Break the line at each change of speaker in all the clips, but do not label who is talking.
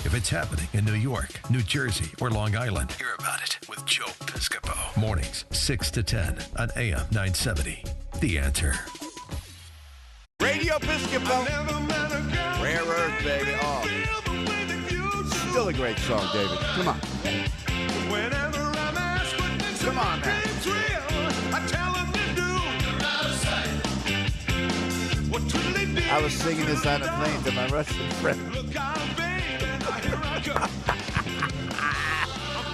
If it's happening in New York, New Jersey, or Long Island, hear about it with Joe Piscopo. Mornings, 6 to 10 on AM 970. The Answer.
Radio Piscopo. Rare Earth, baby. Oh. Still a great song, David. Come on. Come on, man. I was singing this on a plane to my Russian friend.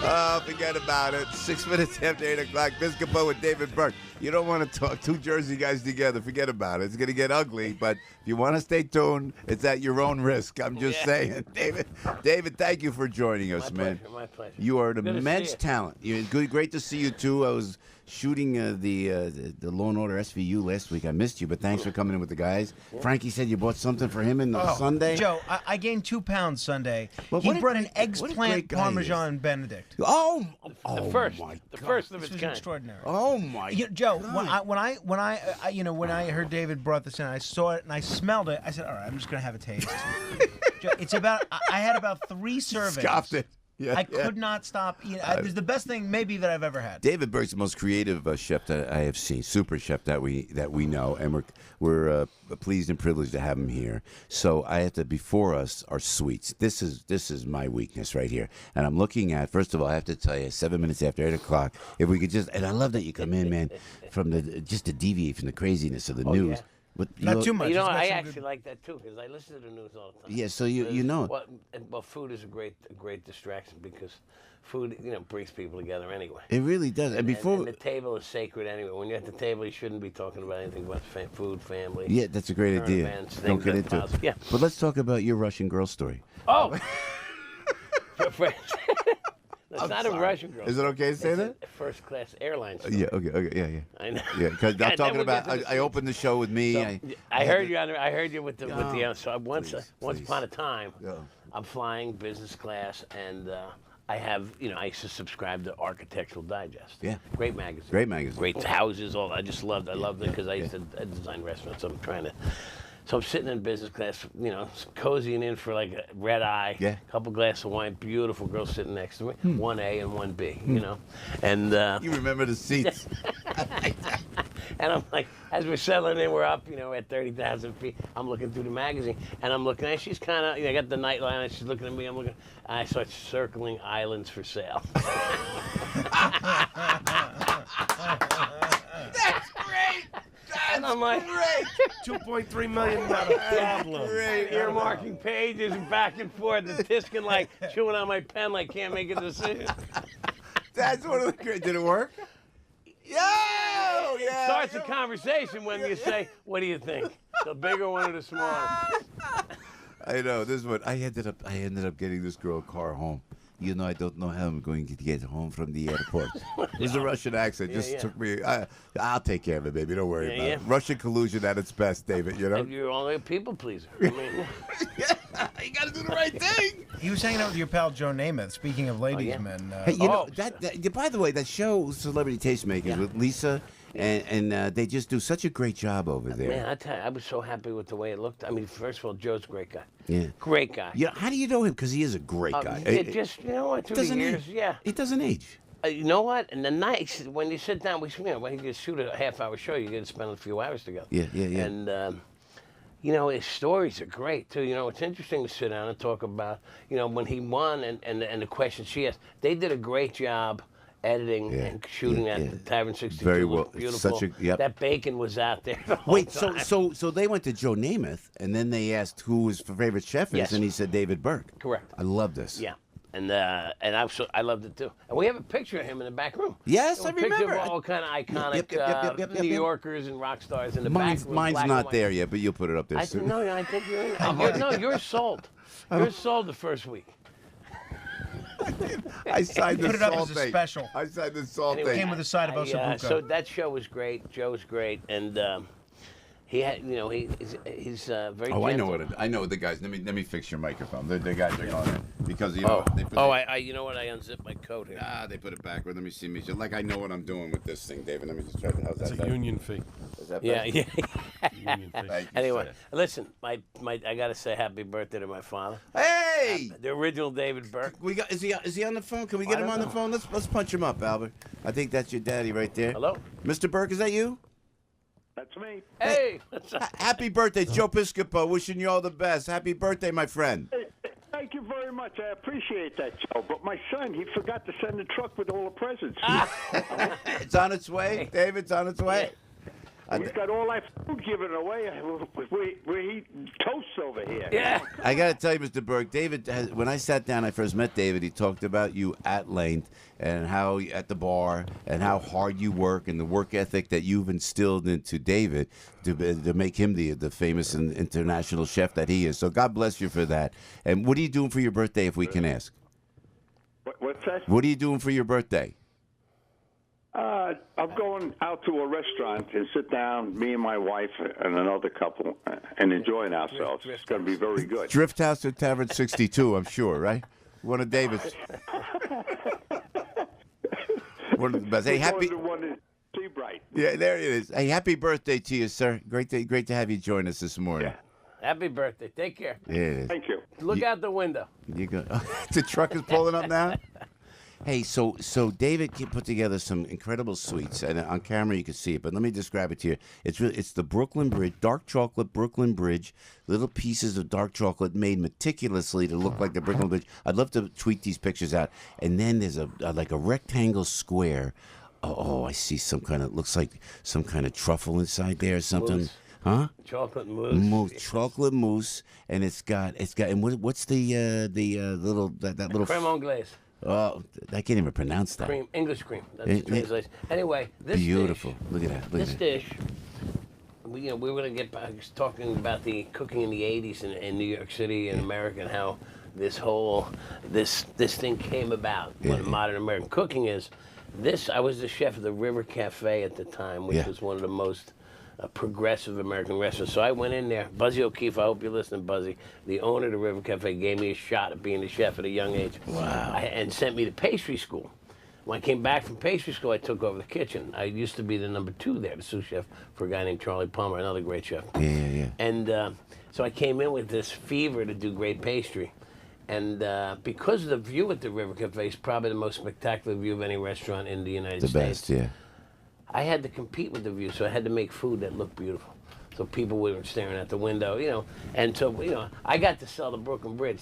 Oh, forget about it. 6 minutes after 8 o'clock, Piscopo with David Burke. You don't want to talk two Jersey guys together. Forget about it. It's going to get ugly, but if you want to stay tuned, it's at your own risk. I'm just saying. David, thank you for joining us, man.
My pleasure.
You are an immense talent. Great to see you, too. I was shooting the Law and Order SVU last week. I missed you, but thanks for coming in with the guys. Yeah. Frankie said you bought something for him on Sunday.
Joe, I gained 2 pounds Sunday. Well, he brought an eggplant Parmesan Benedict.
The
first
my
the
God.
first of
This
its
was
kind.
extraordinary.
Oh my!
Joe,
God.
when I heard David brought this in, I saw it and I smelled it. I said, "All right, I'm just gonna have a taste." Joe, I had about 3 servings.
Scoffed it. Yeah,
I could not stop eating. It's the best thing maybe that I've ever had.
David Burke's the most creative chef that I have seen, super chef that we know, and we're pleased and privileged to have him here. So I have to, before us are sweets. This is my weakness right here, and I'm looking at. First of all, I have to tell you, 7 minutes after 8 o'clock, if we could just, and I love that you come in, man, just to deviate from the craziness of the news.
Yeah.
But,
Not too much.
You know,
It's got
I
some
actually
good-
like that too because I listen to the news all the time.
Yeah, so you know.
Well, food is a great distraction because food, brings people together anyway.
It really does. And before
and the table is sacred anyway. When you're at the table, you shouldn't be talking about anything but food, family.
yeah, that's a great
current
idea.
events,
Don't
things
get
that
into it.
cause- Yeah.
But let's talk about your Russian girl story.
Oh. It's not a Russian girl.
Is it okay to say
It's
that?
a first-class airline.
Yeah. Okay. Yeah.
I know.
Yeah, because I'm
Then
talking
we'll
about.
get to the
I opened the show with me.
So, I heard you. I heard you with the.
Oh,
So once
please.
upon a time,
Yeah.
I'm flying business class, and I have I used to subscribe to Architectural Digest.
Yeah.
Great magazine.
Great magazine.
Great houses. I just loved. I loved it because I used to design restaurants. So I'm trying to. So I'm sitting in business class, cozying in for like a red eye,
Yeah.
couple glasses of wine, beautiful girl sitting next to me, 1A and 1B, and
You remember the seats.
and I'm like, as we're settling in, we're up, at 30,000 feet. I'm looking through the magazine, and I'm looking at. She's kind of, I got the night line, and she's looking at me. I'm looking. And I start circling islands for sale.
That's great.
And I'm like,
$2.3 million problem.
Great.
earmarking pages and back and forth, and Tiskin like chewing on my pen, like can't make a decision.
That's one of the great. Did it work? Yeah.
Starts a conversation when you say, "What do you think? The bigger one or the smaller?"
I know. This is what I ended up getting this girl a car home. I don't know how I'm going to get home from the airport. It was a Russian accent. Just took me. I'll take care of it, baby. Don't worry about it. Russian collusion at its best, David.
You're only a people pleaser. I mean,
you got to do the right thing.
He was hanging out with your pal Joe Namath. Speaking of ladies' men,
Hey, that by the way, that show Celebrity Tastemakers with Lisa and they just do such a great job over there.
Man, I tell you, I was so happy with the way it looked. I mean, first of all, Joe's a great guy.
Yeah.
Great guy.
Yeah. How do you know him? Because he is a great guy.
It just, through the years,
age. It doesn't age.
You know what? And the night when you sit down, when you shoot a half-hour show, you get to spend a few hours together.
Yeah.
And his stories are great too. It's interesting to sit down and talk about, when he won and the questions she asked. They did a great job editing and shooting at the Tavern 62.
Very well.
Beautiful. That bacon was out there the whole time.
So they went to Joe Namath, and then they asked who his favorite chef is, and he said David Burke.
Correct.
I love this.
Yeah. And I loved it too. And we have a picture of him in the back room.
Yes, I remember.
A picture of all kind of iconic New Yorkers and rock stars in the back room.
Mine's not there yet, but you'll put it up there soon.
I think you're in. You're sold. You're sold the first week.
I signed the
put it up
salt
as a
thing.
special.
I signed the salt
It
thing.
came with a side of ossobuco.
So that show was great. Joe's great, and he had, he's very.
Oh,
gentle.
I know the guys. Let me fix your microphone. The guys are going in because they put
I you know what? I unzipped my coat here.
they put it backward. Let me see me. Like I know what I'm doing with this thing, David. Let me just try to. How's
It's
that?
a union fee.
Is that
Yeah,
better?
yeah.
Thank you,
Anyway,
sir.
listen, I gotta say happy birthday to my father,
Hey!
the original David Burke.
We got is he on the phone? Can we get
I
him
don't
on the
know.
phone? Let's punch him up, Albert. I think that's your daddy right there.
Hello.
Mr. Burke, is that you?
That's me.
Hey, what's up?
Happy birthday, Joe Piscopo. Wishing you all the best. Happy birthday, my friend.
Thank you very much. I appreciate that, Joe. But my son, he forgot to send the truck with all the presents.
It's on its way, David. It's on its way.
He's got all that food given away. We're eating toast over here.
Yeah.
I got to tell you, Mr. Burke, David, when I sat down, I first met David, he talked about you at length and how at the bar and how hard you work and the work ethic that you've instilled into David to make him the famous and international chef that he is. So God bless you for that. And what are you doing for your birthday, if we can ask?
What's that?
What are you doing for your birthday?
I'm going out to a restaurant and sit down, me and my wife and another couple, and enjoying ourselves. It's going to be very good.
Drift House at Tavern 62, I'm sure, right? One of David's. One of the best. Hey, happy.
The one in Seabright.
Yeah, there it is. Hey, happy birthday to you, sir. Great to have you join us this morning.
Happy birthday. Take care.
Yeah, it is.
Thank you.
Look out the window.
You go. The truck is pulling up now. Hey, so David put together some incredible sweets, and on camera you can see it. But let me describe it to you. It's the Brooklyn Bridge, dark chocolate Brooklyn Bridge, little pieces of dark chocolate made meticulously to look like the Brooklyn Bridge. I'd love to tweet these pictures out. And then there's like a rectangle square. Oh, I see looks like some kind of truffle inside there or something.
Mousse.
Huh?
Chocolate mousse.
Chocolate mousse, and it's got. And what's the little that little
Creme anglaise.
Oh, I can't even pronounce that.
Cream, English cream. That's the translation. Anyway, this
Beautiful.
dish.
Look at that. Look
This
at that.
dish. We were going to get back talking about the cooking in the '80s in New York City and America, and how this thing came about. What modern American cooking is. I was the chef of the River Cafe at the time, which was one of the most progressive American restaurants. So I went in there. Buzzy O'Keefe, I hope you're listening, Buzzy. The owner of the River Cafe gave me a shot at being the chef at a young age.
Wow.
And sent me to pastry school. When I came back from pastry school, I took over the kitchen. I used to be the number 2 there, the sous chef, for a guy named Charlie Palmer, another great chef.
Yeah.
And so I came in with this fever to do great pastry. And because of the view at the River Cafe is probably the most spectacular view of any restaurant in the United
The
States.
best, yeah.
I had to compete with the view, so I had to make food that looked beautiful. So people were staring out the window, and so, I got to sell the Brooklyn Bridge.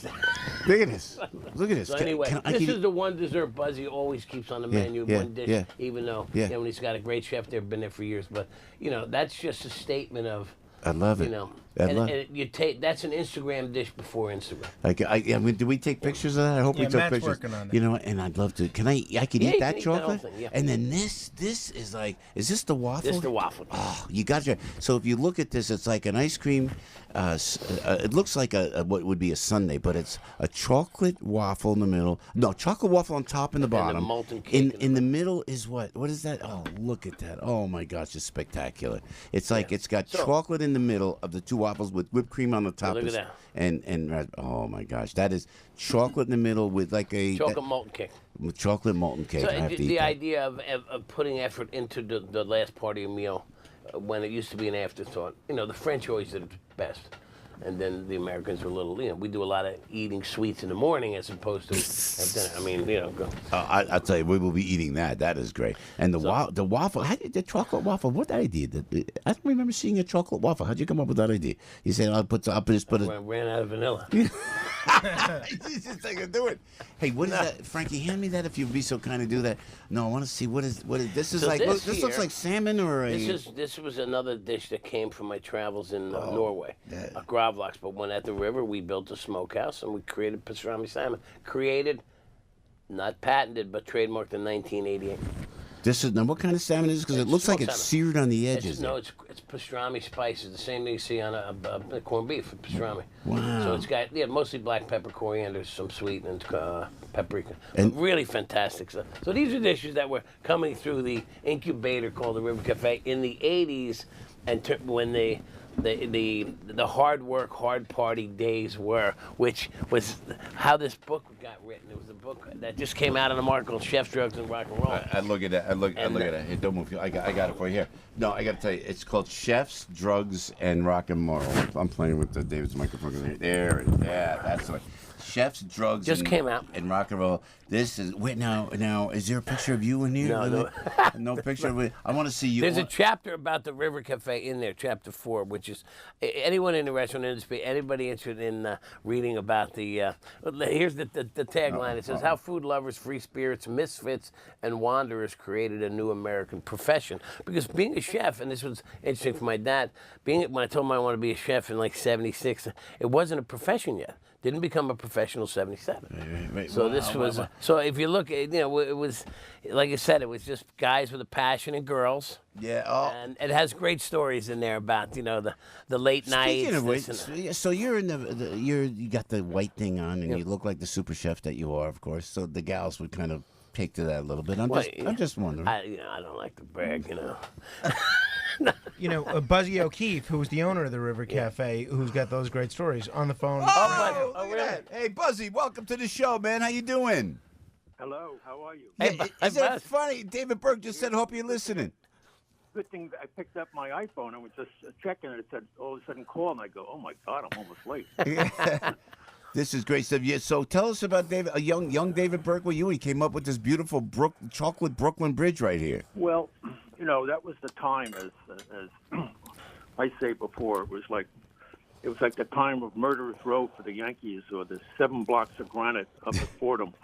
Look at this. Look at this.
So anyway, this is the one dessert Buzzy always keeps on the menu, one dish, even though, when he's got a great chef there, been there for years. But, that's just a statement of,
I love it.
and you take that's an Instagram dish before Instagram.
I mean, do we take pictures of that? I hope we took
Matt's
pictures.
working on it.
You know, and I'd love to. Can I? I could
Yeah,
eat
you
that
can eat that whole
chocolate.
thing, yeah.
And then this is like, is this the waffle?
This is the waffle.
Oh, you got your. So if you look at this, it's like an ice cream. It looks like what would be a sundae, but it's a chocolate waffle in the middle. No, chocolate waffle on top and the bottom.
And the molten cake
in the middle is what? What is that? Oh, look at that! Oh my gosh, it's spectacular. It's like it's got chocolate in the middle of the 2 waffles with whipped cream on the top.
Look at that.
And oh my gosh, that is chocolate in the middle with like a
Chocolate molten cake.
with chocolate molten cake.
So
I have to eat
the
that.
idea of putting effort into the last part of your meal, when it used to be an afterthought. The French always did it best. And then the Americans were a little, we do a lot of eating sweets in the morning as opposed to at dinner. I mean, go.
I'll tell you, we will be eating that. That is great. And the waffle, the chocolate waffle, what idea? I don't remember seeing a chocolate waffle. How'd you come up with that idea? You said, I'll just put it.
Ran out of vanilla.
It's just like I do it. Hey, what is that, Frankie? Hand me that if you'd be so kind to do that. No, I want to see what is this is
So
like.
this
This looks
here-
like salmon or a.
This was another dish that came from my travels in Norway, gravlax. But when at the river, we built a smokehouse and we created pastrami salmon. Not patented, but trademarked in 1988.
This is now. What kind of salmon is this? Because it looks like it's
salmon.
seared on the edges.
It's pastrami spices, the same thing you see on a corned beef, pastrami.
Wow.
So it's got mostly black pepper, coriander, some sweet, and paprika.
And-
Really fantastic stuff. So these are dishes that were coming through the incubator called the River Cafe in the 80s, and when the hard work, hard party days were, which was how this book got written. It was a book that just came out in a market called Chefs, Drugs, and Rock and Roll.
I look at that. I look at that. Hey, don't move. I got it for you here. No, I got to tell you, it's called Chefs, Drugs, and Rock and Roll. I'm playing with David's microphone. There and that's the way. Chefs, Drugs,
just came out,
and Rock and Roll. This is now. Is there a picture of you in here?
No.
No picture of it. I want to see you.
There's a chapter about the River Cafe in there, chapter 4, which is anyone in the restaurant industry, anybody interested in reading about the. Here's the tagline. It says how food lovers, free spirits, misfits, and wanderers created a new American profession. Because being a chef, and this was interesting for my dad, when I told him I wanted to be a chef in like '76, it wasn't a profession yet. Didn't become a professional '77.
Right.
So this was. So if you look, it was, like I said, it was just guys with a passion and girls.
Yeah. Oh.
And it has great stories in there about the late nights.
Speaking of which, so you're in you got the white thing on, and you look like the super chef that you are, of course. So the gals would kind of take to that a little bit. I'm just wondering.
I don't like to brag,
Buzzy O'Keefe, who was the owner of the River Cafe, who's got those great stories, on the phone.
Oh, look at that. Hey, Buzzy, welcome to the show, man. How you doing?
Hello, how are you?
Hey,
Isn't that funny? David Burke just said, hope you're listening.
Good thing I picked up my iPhone and was just checking it. It said, all of a sudden, call, and I go, oh, my God, I'm almost late.
This is great stuff. Yeah, so tell us about David, a young David Burke. Well, he came up with this beautiful chocolate Brooklyn Bridge right here.
Well, that was the time, as I say before, it was like the time of Murderers Row for the Yankees, or the 7 blocks of granite up at Fordham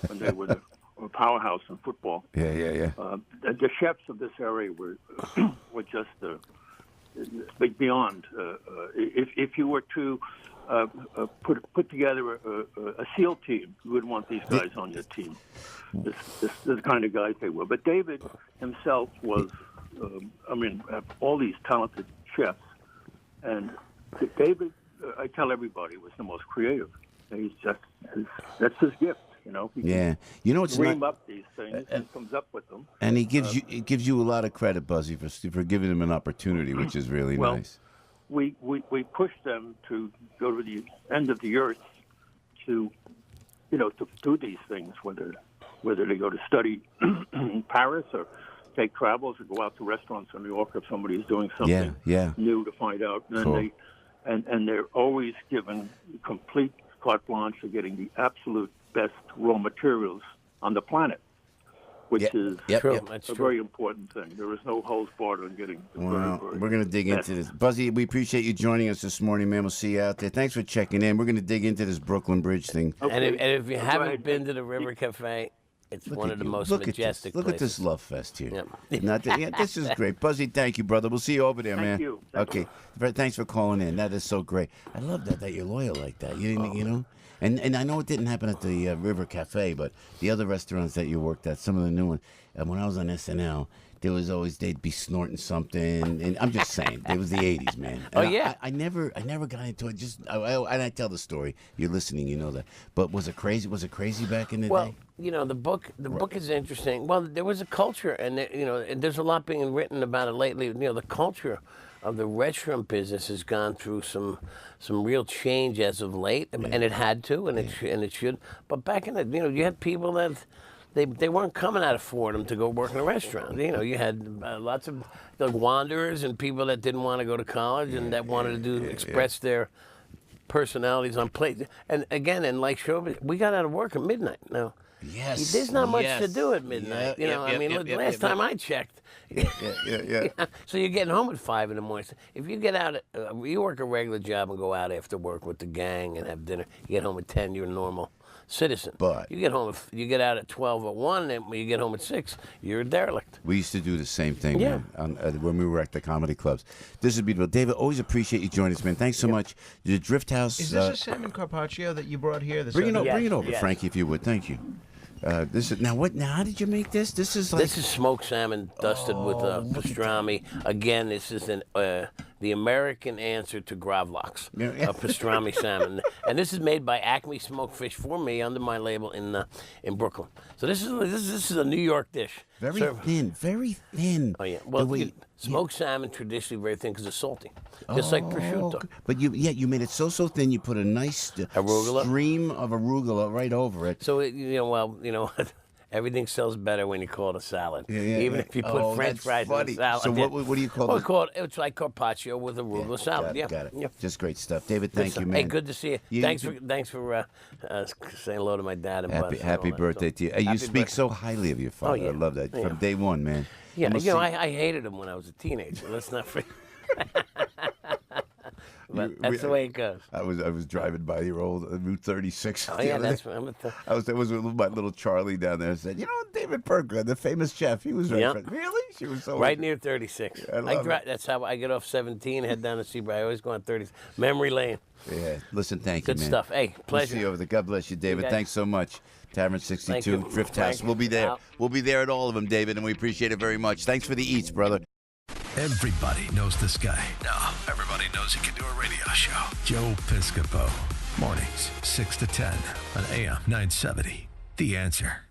when they were the powerhouse in football.
Yeah.
The chefs of this area were just beyond. If you were to put together a SEAL team, you would want these guys on your team. This is the kind of guys they were. But David himself was, all these talented chefs. And David, I tell everybody, was the most creative. He's just, that's his gift. He
can
dream up these things and comes up with them.
And he gives you a lot of credit, Buzzy, for giving him an opportunity, which is really nice.
We pushed them to go to the end of the earth to do these things, whether they go to study in Paris or take travels or go out to restaurants in New York if somebody's doing something new to find out. And
cool.
and they're always given complete carte blanche for getting the absolute best raw materials on the planet, which is a very important thing. There is no holds barred on getting the
we're going to dig into this. Buzzy, we appreciate you joining us this morning, man. We'll see you out there. Thanks for checking in. We're going to dig into this Brooklyn Bridge thing.
Okay. And if you haven't been to the River Cafe, it's one of the most majestic places.
Look at this love fest here. This is great. Buzzy, thank you, brother. We'll see you over there, man.
Thank you.
Okay. Thanks for calling in. That is so great. I love that you're loyal like that. You know? And I know it didn't happen at the River Cafe, but the other restaurants that you worked at, some of the new ones, when I was on SNL, there was always, they'd be snorting something, and I'm just saying, it was the 80s, man. And I never got into it. And I tell the story. You're listening, you know that. But was it crazy? Was it crazy back in the day?
Well, the book is interesting. Well, there was a culture, and there's a lot being written about it lately. The culture of the restaurant business has gone through some real change as of late, and it had to, and it should. But back in the, you had people that they weren't coming out of Fordham to go work in a restaurant. You had lots of wanderers and people that didn't want to go to college and that wanted to express their personalities on plates. And again, and like showbiz, we got out of work at midnight. Now, there's not much to do at midnight. Last time I checked. So you're getting home at 5 in the morning. So if you get out, you work a regular job and go out after work with the gang and have dinner. You get home at 10. You're a normal citizen. But you get out at 12 or 1, and when you get home at 6, you're a derelict.
We used to do the same thing when we were at the comedy clubs. This is beautiful. David, always appreciate you joining us, man. Thanks so much. The Drift House.
Is this a salmon carpaccio that you brought here?
Bring it over, Frankie, if you would. Thank you. This is now. How did you make this? This is smoked
salmon dusted with pastrami. Again, this is the American answer to gravlax,
Yeah.
pastrami salmon. And this is made by Acme Smoked Fish for me under my label in Brooklyn. So this is a New York dish.
Very
Served-
thin, very thin.
Oh yeah. Well,
The way-
smoked salmon traditionally very thin because it's salty, just like prosciutto.
But you made it so thin. You put a nice
Arugula.
stream of arugula right over it.
So everything sells better when you call it a salad.
Yeah,
Even
yeah.
if you put French
That's
fries
funny.
in a salad.
So
yeah.
what do you call
Well,
it?
it's like carpaccio with arugula salad.
Got it.
Yeah.
Just great stuff, David. Thank you, man.
Hey, good to see you. Thanks
you-
for saying hello to my dad and Buzz and all
Happy
that.
birthday to you. You
Happy
speak
birthday.
so highly of your father.
yeah.
I love that
Yeah.
from day one, man.
Yeah,
And we'll
you know,
see-
I hated him when I was a teenager. Let's not forget. But that's the way it goes.
I was driving by your old Route 36.
Oh
the
yeah,
other
that's
day.
what
I was with my little Charlie down there. Said, David Burke, the famous chef. He was right.
Yeah.
Really? She was so
right near 36.
I love it.
That's how I get off 17, head down to Seabright. I always go on 30. Memory lane.
Yeah. Listen, thank
Good
you, man.
stuff. Hey,
We'll
pleasure.
see you over there. God bless you, David.
guys.
Thanks so much. Tavern
Thank
62,
you.
Drift
Frank,
House. We'll be there.
out.
We'll be there at all of them, David, and we appreciate it very much. Thanks for the eats, brother.
Everybody knows this guy. No, everybody knows he can do a radio show. Joe Piscopo. Mornings, 6 to 10 on AM 970. The Answer.